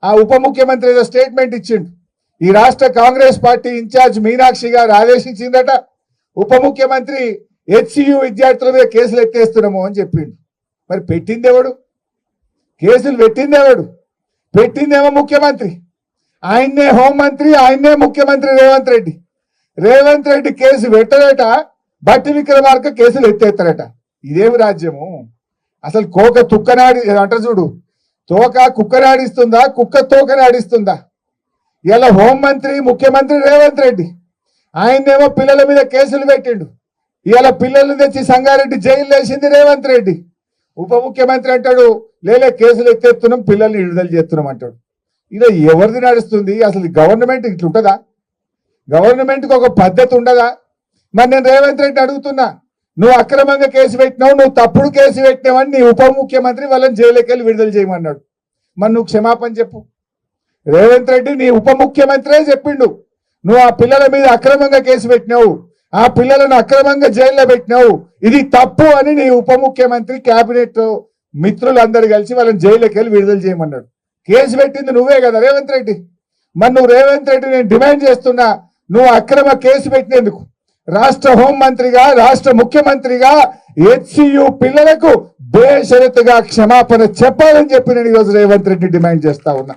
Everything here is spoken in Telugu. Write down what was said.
ఆ ఉప ముఖ్యమంత్రి ఏదో స్టేట్మెంట్ ఇచ్చిండు. ఈ రాష్ట్ర కాంగ్రెస్ పార్టీ ఇన్ఛార్జ్ మీనాక్షి గారు ఆదేశించిందట, ఉప ముఖ్యమంత్రి హెచ్సియు విద్యార్థుల మీద కేసులు ఎత్తేస్తున్నాము అని చెప్పిండు. మరి పెట్టిందేవాడు? కేసులు పెట్టిందేవాడు? పెట్టిందేమో ముఖ్యమంత్రి. ఆయన్నే హోంమంత్రి, ఆయన్నే ముఖ్యమంత్రి రేవంత్ రెడ్డి. రేవంత్ రెడ్డి కేసు పెట్టడట, బట్టి విక్రమార్క కేసులు ఎత్తేస్తారట. ఇదేమి రాజ్యము? అసలు కోక తుక్కనాడి అంట చూడు, తోక కుక్కనాడిస్తుందా, కుక్క తోకనాడిస్తుందా? ఇలా హోంమంత్రి ముఖ్యమంత్రి రేవంత్ రెడ్డి, ఆయన్నేమో పిల్లల మీద కేసులు పెట్టిండు. ఇలా పిల్లల్ని తెచ్చి సంగారెడ్డి జైలు వేసింది రేవంత్ రెడ్డి. ఉప ముఖ్యమంత్రి అంటాడు లేలే కేసులు ఎత్తేస్తున్నాం, పిల్లల్ని విడుదల చేస్తున్నాం అంటాడు. ఇలా ఎవరిది నడుస్తుంది? అసలు గవర్నమెంట్ ఇట్లుంటుందా? గవర్నమెంట్కి ఒక పద్ధతి ఉండదా? మరి నేను రేవంత్ రెడ్డి అడుగుతున్నా, నువ్వు అక్రమంగా కేసు పెట్టినావు, నువ్వు తప్పుడు కేసు పెట్టినావని నీ ఉప ముఖ్యమంత్రి వాళ్ళని జైలుకి వెళ్ళి విడుదల చేయమన్నాడు. మరి నువ్వు క్షమాపణ చెప్పు. రేవంత్ రెడ్డి నీ ఉప ముఖ్యమంత్రే చెప్పిండు, నువ్వు ఆ పిల్లల మీద అక్రమంగా కేసు పెట్టినావు, ఆ పిల్లలను అక్రమంగా జైల్లో పెట్టినావు, ఇది తప్పు అని నీ ఉప ముఖ్యమంత్రి కేబినెట్ మిత్రులందరూ కలిసి వాళ్ళని జైలుకి వెళ్ళి విడుదల చేయమన్నాడు. కేసు పెట్టింది నువ్వే కదా రేవంత్ రెడ్డి. మరి నువ్వు రేవంత్ రెడ్డి నేను డిమాండ్ చేస్తున్నా, నువ్వు అక్రమ కేసు పెట్టినందుకు రాష్ట్ర హోంమంత్రిగా, రాష్ట్ర ముఖ్యమంత్రిగా హెచ్సియు పిల్లలకు బేషరతుగా క్షమాపణ చెప్పాలని చెప్పి నేను ఈరోజు రేవంత్ రెడ్డి డిమాండ్ చేస్తా ఉన్నా.